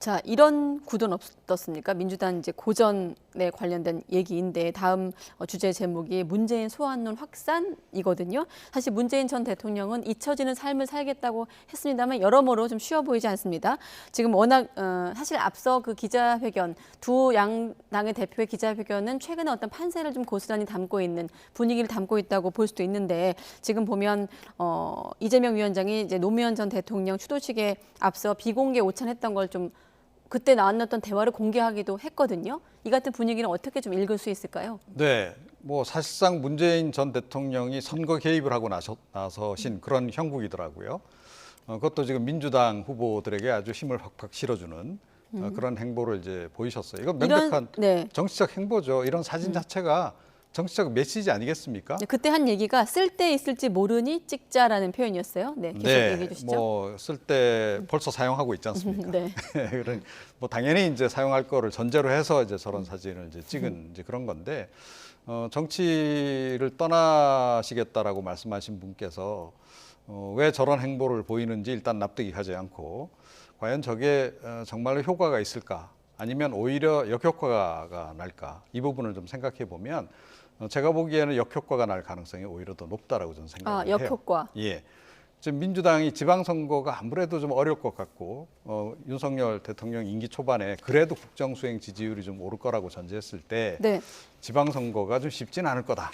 자, 이런 구도는 어떻습니까? 민주당 이제 고전에 관련된 얘기인데 다음 주제 제목이 문재인 소환론 확산이거든요. 사실 문재인 전 대통령은 잊혀지는 삶을 살겠다고 했습니다만 여러모로 좀 쉬워 보이지 않습니다. 지금 워낙 사실 앞서 그 기자회견 두 양당의 대표의 기자회견은 최근에 어떤 판세를 좀 고스란히 담고 있는 분위기를 담고 있다고 볼 수도 있는데 지금 보면 이재명 위원장이 이제 노무현 전 대통령 추도식에 앞서 비공개 오찬했던 걸 좀 그때 나왔던 대화를 공개하기도 했거든요. 이 같은 분위기는 어떻게 좀 읽을 수 있을까요? 네, 뭐 사실상 문재인 전 대통령이 선거 개입을 하고 나서신 그런 형국이더라고요. 그것도 지금 민주당 후보들에게 아주 힘을 팍팍 실어주는 그런 행보를 이제 보이셨어요. 이건 명백한 네. 정치적 행보죠. 이런 사진 자체가 정치적 메시지 아니겠습니까? 네, 그때 한 얘기가 쓸 때 있을지 모르니 찍자라는 표현이었어요. 네, 계속 얘기해 주시죠. 뭐 쓸 때 벌써 사용하고 있지 않습니까? 네. 그런 뭐 당연히 이제 사용할 거를 전제로 해서 이제 저런 사진을 이제 찍은 이제 그런 건데 정치를 떠나시겠다라고 말씀하신 분께서 왜 저런 행보를 보이는지 일단 납득이 가지 않고 과연 저게 정말로 효과가 있을까? 아니면 오히려 역효과가 날까? 이 부분을 좀 생각해 보면 제가 보기에는 역효과가 날 가능성이 오히려 더 높다라고 저는 생각을 해요. 역효과. 예. 지금 민주당이 지방선거가 아무래도 좀 어려울 것 같고 윤석열 대통령 임기 초반에 그래도 국정수행 지지율이 좀 오를 거라고 전제했을 때 네. 지방선거가 좀 쉽지는 않을 거다.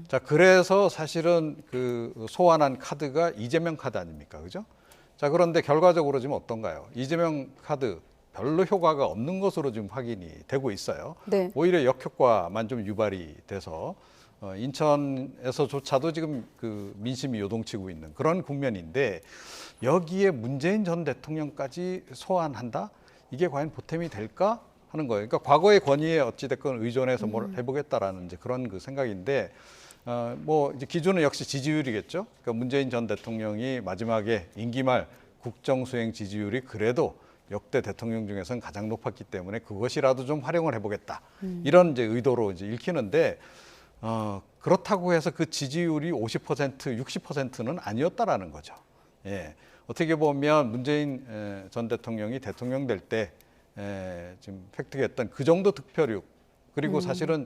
자, 그래서 사실은 그 소환한 카드가 이재명 카드 아닙니까? 그죠? 자, 그런데 결과적으로 지금 어떤가요? 이재명 카드 별로 효과가 없는 것으로 지금 확인이 되고 있어요. 네. 오히려 역효과만 좀 유발이 돼서 인천에서조차도 지금 그 민심이 요동치고 있는 그런 국면인데 여기에 문재인 전 대통령까지 소환한다? 이게 과연 보탬이 될까 하는 거예요. 그러니까 과거의 권위에 어찌됐건 의존해서 뭘 해보겠다라는 이제 그런 그 생각인데 뭐 이제 기준은 역시 지지율이겠죠. 그러니까 문재인 전 대통령이 마지막에 임기 말 국정수행 지지율이 그래도 역대 대통령 중에서는 가장 높았기 때문에 그것이라도 좀 활용을 해보겠다. 이런 이제 의도로 이제 읽히는데 그렇다고 해서 그 지지율이 50%, 60%는 아니었다라는 거죠. 예. 어떻게 보면 문재인 전 대통령이 대통령 될 때 지금 획득했던 그 정도 득표率그리고 사실은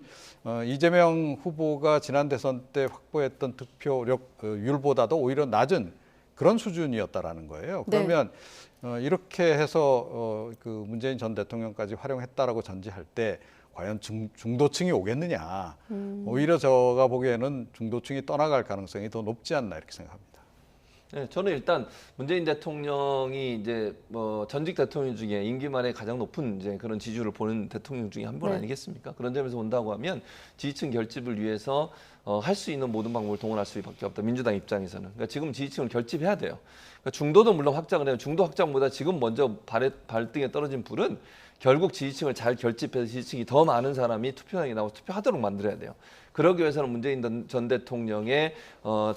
이재명 후보가 지난 대선 때 확보했던 득표율보다도 오히려 낮은 그런 수준이었다라는 거예요. 그러면 이렇게 해서 그 문재인 전 대통령까지 활용했다라고 전제할 때 과연 중도층이 오겠느냐. 오히려 제가 보기에는 중도층이 떠나갈 가능성이 더 높지 않나 이렇게 생각합니다. 네, 저는 일단 문재인 대통령이 이제 뭐 전직 대통령 중에 임기 말에 가장 높은 이제 그런 지지율을 보는 대통령 중에 한 분 아니겠습니까? 그런 점에서 본다고 하면 지지층 결집을 위해서 할 수 있는 모든 방법을 동원할 수밖에 없다. 민주당 입장에서는. 그러니까 지금 지지층을 결집해야 돼요. 그러니까 중도도 물론 확장을 해요. 중도 확장보다 지금 먼저 발등에 떨어진 불은 결국 지지층을 잘 결집해서 지지층이 더 많은 사람이 투표장에 나와서 투표하도록 만들어야 돼요. 그러기 위해서는 문재인 전 대통령의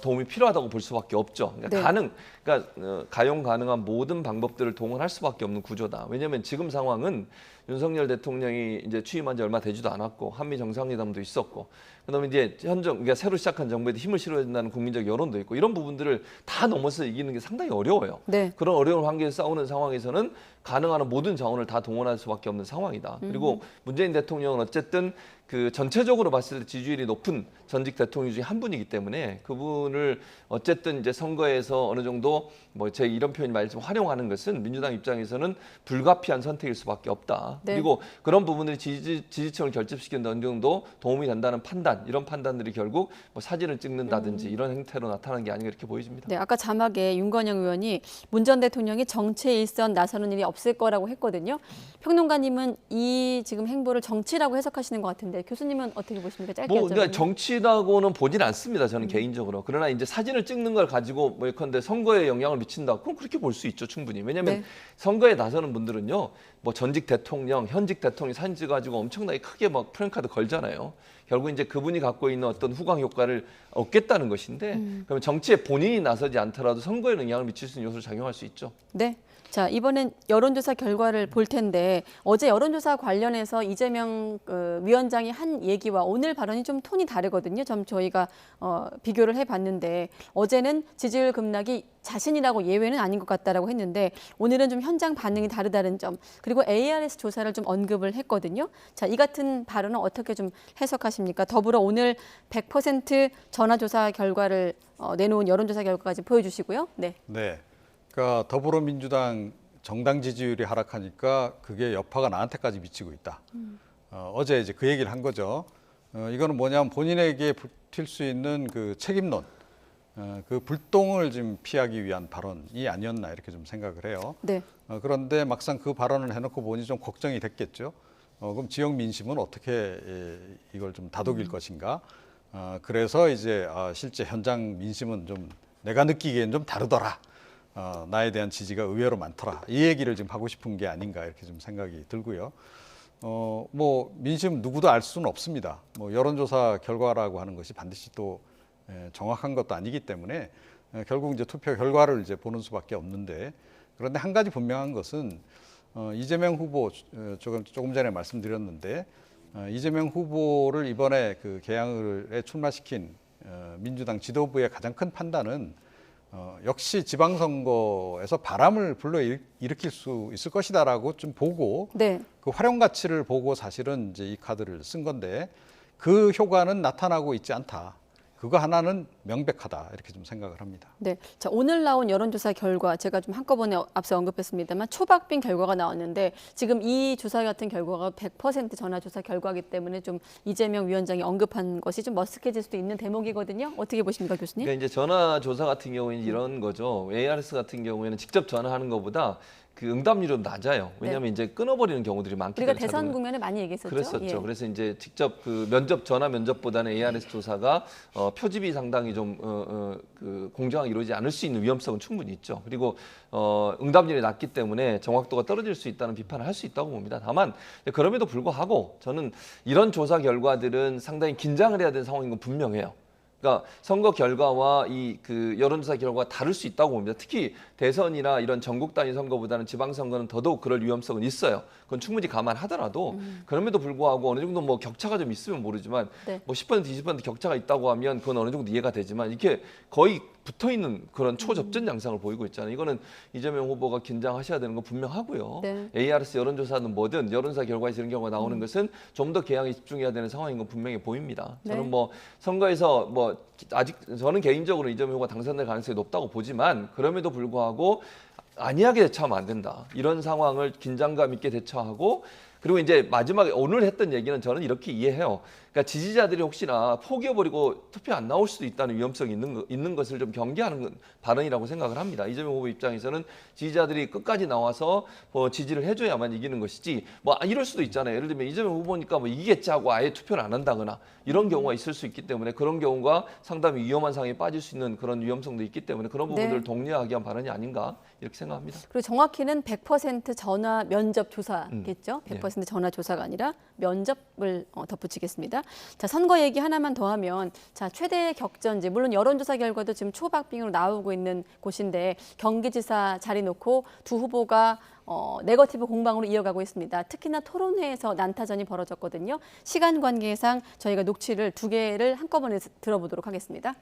도움이 필요하다고 볼 수밖에 없죠. 그러니까 가용 가능한 모든 방법들을 동원할 수밖에 없는 구조다. 왜냐하면 지금 상황은 윤석열 대통령이 이제 취임한 지 얼마 되지도 않았고 한미 정상회담도 있었고 그다음에 이제 그러니까 새로 시작한 정부에 힘을 실어야 된다는 국민적 여론도 있고 이런 부분들을 다 넘어서 이기는 게 상당히 어려워요. 네. 그런 어려운 환경에서 싸우는 상황에서는 가능한 모든 자원을 다 동원할 수밖에 없는 상황이다. 그리고 문재인 대통령은 어쨌든 그 전체적으로 봤을 때 지지율이 높은 전직 대통령 중에 한 분이기 때문에 그분을 어쨌든 이제 선거에서 어느 정도 뭐 제 이런 표현이 말했지만 활용하는 것은 민주당 입장에서는 불가피한 선택일 수밖에 없다. 네. 그리고 그런 부분들이 지지층을 결집시키는 데 어느 정도 도움이 된다는 판단, 이런 판단들이 결국 뭐 사진을 찍는다든지 이런 행태로 나타나는 게 아닌가 이렇게 보여집니다. 네, 아까 자막에 윤건영 의원이 문 전 대통령이 정치에 일선 나서는 일이 없을 거라고 했거든요. 평론가님은 이 지금 행보를 정치라고 해석하시는 것 같은데 교수님은 어떻게 보십니까? 짧게 그러니까 여쭤보면. 정치라고는 보진 않습니다. 저는 개인적으로. 그러나 이제 사진을 찍는 걸 가지고 뭐 예컨대 선거에 영향을 미친다. 그럼 그렇게 볼 수 있죠, 충분히. 왜냐하면 선거에 나서는 분들은요, 뭐 전직 대통령, 현직 대통령 사진 찍어가지고 엄청나게 크게 막 프랜카드 걸잖아요. 결국 이제 그분이 갖고 있는 어떤 후광 효과를 얻겠다는 것인데, 그러면 정치에 본인이 나서지 않더라도 선거에 영향을 미칠 수 있는 요소를 작용할 수 있죠. 네. 자, 이번엔 여론조사 결과를 볼 텐데 어제 여론조사 관련해서 이재명 위원장이 한 얘기와 오늘 발언이 좀 톤이 다르거든요. 좀 저희가 비교를 해봤는데 어제는 지지율 급락이 자신이라고 예외는 아닌 것 같다라고 했는데 오늘은 좀 현장 반응이 다르다는 점 그리고 ARS 조사를 좀 언급을 했거든요. 자, 이 같은 발언은 어떻게 좀 해석하십니까? 더불어 오늘 100% 전화조사 결과를 내놓은 여론조사 결과까지 보여주시고요. 네. 네. 그러니까 더불어민주당 정당 지지율이 하락하니까 그게 여파가 나한테까지 미치고 있다. 어제 이제 그 얘기를 한 거죠. 이거는 뭐냐면 본인에게 붙일 수 있는 그 책임론, 그 불똥을 지금 피하기 위한 발언이 아니었나 이렇게 좀 생각을 해요. 네. 그런데 막상 그 발언을 해놓고 보니 좀 걱정이 됐겠죠. 그럼 지역 민심은 어떻게 이걸 좀 다독일 것인가. 그래서 이제 실제 현장 민심은 좀 내가 느끼기엔 좀 다르더라. 나에 대한 지지가 의외로 많더라. 이 얘기를 지금 하고 싶은 게 아닌가 이렇게 좀 생각이 들고요. 뭐 민심 누구도 알 수는 없습니다. 뭐 여론조사 결과라고 하는 것이 반드시 또 정확한 것도 아니기 때문에 결국 이제 투표 결과를 이제 보는 수밖에 없는데 그런데 한 가지 분명한 것은 이재명 후보 조금 전에 말씀드렸는데 이재명 후보를 이번에 그 개항에 출마시킨 민주당 지도부의 가장 큰 판단은 역시 지방선거에서 바람을 불러일으킬 수 있을 것이다라고 좀 보고 네. 그 활용 가치를 보고 사실은 이제 이 카드를 쓴 건데 그 효과는 나타나고 있지 않다. 그거 하나는 명백하다 이렇게 좀 생각을 합니다. 네, 자 오늘 나온 여론조사 결과 제가 좀 한꺼번에 앞서 언급했습니다만 초박빙 결과가 나왔는데 지금 이 조사 같은 결과가 100% 전화조사 결과이기 때문에 좀 이재명 위원장이 언급한 것이 좀 머쓱해질 수도 있는 대목이거든요. 어떻게 보십니까, 교수님? 그러니까 이제 전화조사 같은 경우에는 이런 거죠. ARS 같은 경우에는 직접 전화하는 것보다 그 응답률이 낮아요. 왜냐하면 이제 끊어버리는 경우들이 많기 때문에. 우리가 대선 국면에 많이 얘기했었죠. 그랬었죠. 예. 그래서 이제 직접 그 전화 면접보다는 ARS 조사가 표집이 상당히 좀 그 공정하게 이루어지지 않을 수 있는 위험성은 충분히 있죠. 그리고 응답률이 낮기 때문에 정확도가 떨어질 수 있다는 비판을 할 수 있다고 봅니다. 다만 그럼에도 불구하고 저는 이런 조사 결과들은 상당히 긴장을 해야 되는 상황인 건 분명해요. 그러니까 선거 결과와 이 그 여론조사 결과가 다를 수 있다고 봅니다. 특히 대선이나 이런 전국 단위 선거보다는 지방선거는 더더욱 그럴 위험성은 있어요. 그건 충분히 감안하더라도 그럼에도 불구하고 어느 정도 뭐 격차가 좀 있으면 모르지만 네. 뭐 10% 20% 격차가 있다고 하면 그건 어느 정도 이해가 되지만 이렇게 거의 붙어 있는 그런 초접전 양상을 보이고 있잖아요. 이거는 이재명 후보가 긴장하셔야 되는 건 분명하고요. 네. ARS 여론조사는 뭐든 여론조사 결과에서 이런 경우가 나오는 것은 좀 더 개항에 집중해야 되는 상황인 건 분명히 보입니다. 저는 네. 뭐 선거에서 뭐 아직 저는 개인적으로 이재명 후보가 당선될 가능성이 높다고 보지만 그럼에도 불구하고 안이하게 대처하면 안 된다. 이런 상황을 긴장감 있게 대처하고 그리고 이제 마지막에 오늘 했던 얘기는 저는 이렇게 이해해요. 그러니까 지지자들이 혹시나 포기해버리고 투표 안 나올 수도 있다는 위험성이 있는 것을 좀 경계하는 발언이라고 생각을 합니다. 이재명 후보 입장에서는 지지자들이 끝까지 나와서 지지를 해줘야만 이기는 것이지 뭐 이럴 수도 있잖아요. 예를 들면 이재명 후보니까 뭐 이기겠지 하고 아예 투표를 안 한다거나 이런 경우가 있을 수 있기 때문에 그런 경우가 상당히 위험한 상황에 빠질 수 있는 그런 위험성도 있기 때문에 그런 부분들을 네. 독려하기 위한 발언이 아닌가 이렇게 생각합니다. 그리고 정확히는 100% 전화 면접 조사겠죠. 100% 전화 조사가 아니라 면접을 덧붙이겠습니다. 자, 선거 얘기 하나만 더 하면 자, 최대 격전지 물론 여론조사 결과도 지금 초박빙으로 나오고 있는 곳인데 경기지사 자리 놓고 두 후보가 네거티브 공방으로 이어가고 있습니다. 특히나 토론회에서 난타전이 벌어졌거든요. 시간 관계상 저희가 녹취를 2개를 한꺼번에 들어보도록 하겠습니다.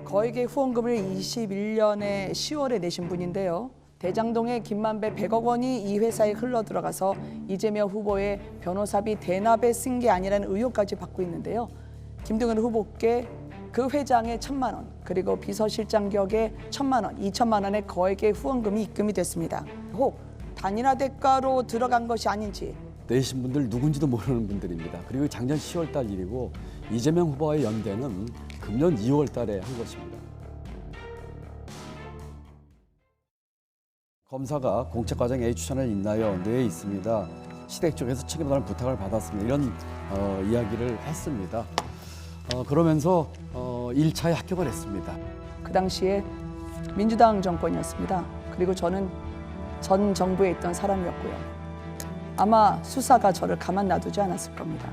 거액의 후원금을 21년에 10월에 내신 분인데요. 대장동의 김만배 100억 원이 이 회사에 흘러들어가서 이재명 후보의 변호사비 대납에 쓴 게 아니라는 의혹까지 받고 있는데요. 김동연 후보께 그 회장의 1,000만 원, 그리고 비서실장 격의 1,000만 원, 2천만 원의 거액의 후원금이 입금이 됐습니다. 혹 단일화 대가로 들어간 것이 아닌지. 내신 분들 누군지도 모르는 분들입니다. 그리고 작년 10월 달 일이고 이재명 후보와의 연대는 금년 2월 달에 한 것입니다. 검사가 공채 과정 A 추천을 인하여 내에 있습니다. 시댁 쪽에서 책임다는 부탁을 받았습니다. 이런 이야기를 했습니다. 그러면서 1차에 합격을 했습니다. 그 당시에 민주당 정권이었습니다. 그리고 저는 전 정부에 있던 사람이었고요. 아마 수사가 저를 가만 놔두지 않았을 겁니다.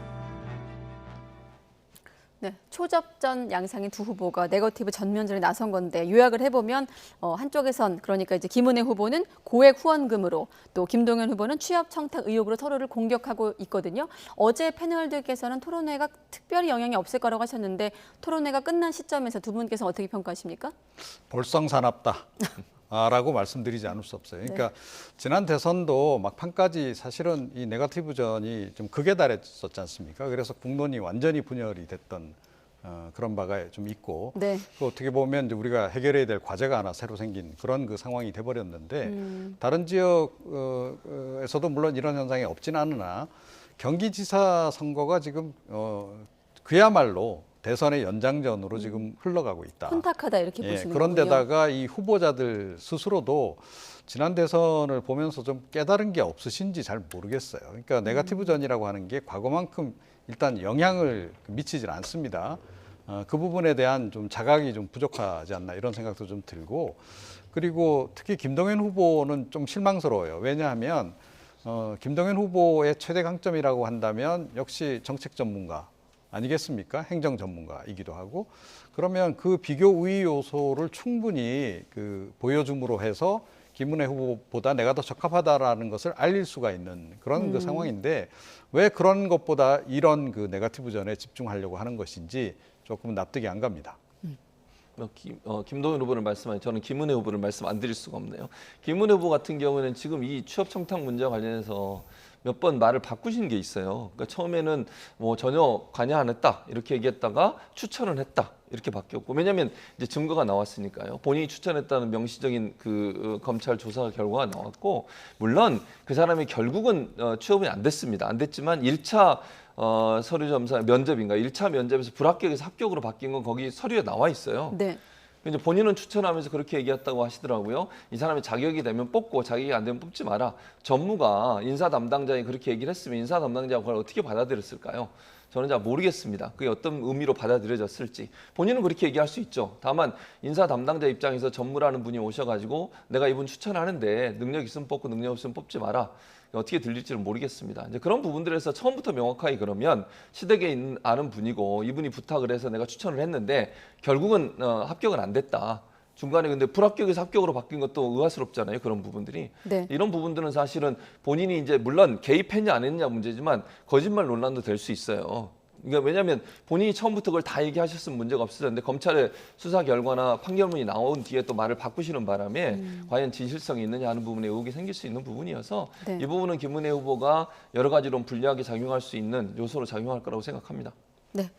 네, 초접전 양상인 두 후보가 네거티브 전면전에 나선 건데 요약을 해보면 한쪽에선 그러니까 이제 김은혜 후보는 고액 후원금으로 또 김동연 후보는 취업 청탁 의혹으로 서로를 공격하고 있거든요. 어제 패널들께서는 토론회가 특별히 영향이 없을 거라고 하셨는데 토론회가 끝난 시점에서 두 분께서 어떻게 평가하십니까? 볼썽사납다. 라고 말씀드리지 않을 수 없어요. 그러니까 지난 대선도 막판까지 사실은 이 네거티브전이 좀 극에 달했었지 않습니까? 그래서 국론이 완전히 분열이 됐던 그런 바가 좀 있고 네. 또 어떻게 보면 이제 우리가 해결해야 될 과제가 하나 새로 생긴 그런 그 상황이 돼버렸는데 다른 지역에서도 물론 이런 현상이 없진 않으나 경기지사 선거가 지금 그야말로 대선의 연장전으로 지금 흘러가고 있다. 혼탁하다 이렇게 예, 보시는 거군요. 그런데다가 이 후보자들 스스로도 지난 대선을 보면서 좀 깨달은 게 없으신지 잘 모르겠어요. 그러니까 네거티브전이라고 하는 게 과거만큼 일단 영향을 미치질 않습니다. 그 부분에 대한 좀 자각이 좀 부족하지 않나 이런 생각도 좀 들고 그리고 특히 김동연 후보는 좀 실망스러워요. 왜냐하면 김동연 후보의 최대 강점이라고 한다면 역시 정책 전문가 아니겠습니까? 행정 전문가이기도 하고 그러면 그 비교 우위 요소를 충분히 보여줌으로 해서 김은혜 후보보다 내가 더 적합하다라는 것을 알릴 수가 있는 그런 그 상황인데 왜 그런 것보다 이런 그 네거티브전에 집중하려고 하는 것인지 조금 납득이 안 갑니다. 김동연 후보를 말씀하니 저는 김은혜 후보를 말씀 안 드릴 수가 없네요. 김은혜 후보 같은 경우는 지금 이 취업 청탁 문제와 관련해서 몇 번 말을 바꾸신 게 있어요. 그러니까 처음에는 뭐 전혀 관여 안 했다 이렇게 얘기했다가 추천을 했다 이렇게 바뀌었고 왜냐하면 이제 증거가 나왔으니까요. 본인이 추천했다는 명시적인 검찰 조사 결과가 나왔고 물론 그 사람이 결국은 취업이 안 됐습니다. 안 됐지만 1차 서류 점사 면접인가 1차 면접에서 불합격에서 합격으로 바뀐 건 거기 서류에 나와 있어요. 네. 이제 본인은 추천하면서 그렇게 얘기했다고 하시더라고요. 이 사람이 자격이 되면 뽑고 자격이 안 되면 뽑지 마라. 전무가 인사 담당자에 그렇게 얘기를 했으면 인사 담당자가 그걸 어떻게 받아들였을까요? 저는 잘 모르겠습니다. 그게 어떤 의미로 받아들여졌을지. 본인은 그렇게 얘기할 수 있죠. 다만 인사 담당자 입장에서 전무라는 분이 오셔가지고 내가 이분 추천하는데 능력 있으면 뽑고 능력 없으면 뽑지 마라. 어떻게 들릴지는 모르겠습니다. 이제 그런 부분들에서 처음부터 명확하게 그러면 시댁에 아는 분이고 이분이 부탁을 해서 내가 추천을 했는데 결국은 합격은 안 됐다. 중간에 근데 불합격에서 합격으로 바뀐 것도 의아스럽잖아요. 그런 부분들이. 네. 이런 부분들은 사실은 본인이 이제 물론 개입했냐 안 했냐 문제지만 거짓말 논란도 될 수 있어요. 그러니까 왜냐하면 본인이 처음부터 그걸 다 얘기하셨으면 문제가 없었는데 검찰의 수사 결과나 판결문이 나온 뒤에 또 말을 바꾸시는 바람에 과연 진실성이 있느냐 하는 부분에 의혹이 생길 수 있는 부분이어서 네. 이 부분은 김은혜 후보가 여러 가지로 불리하게 작용할 수 있는 요소로 작용할 거라고 생각합니다. 네.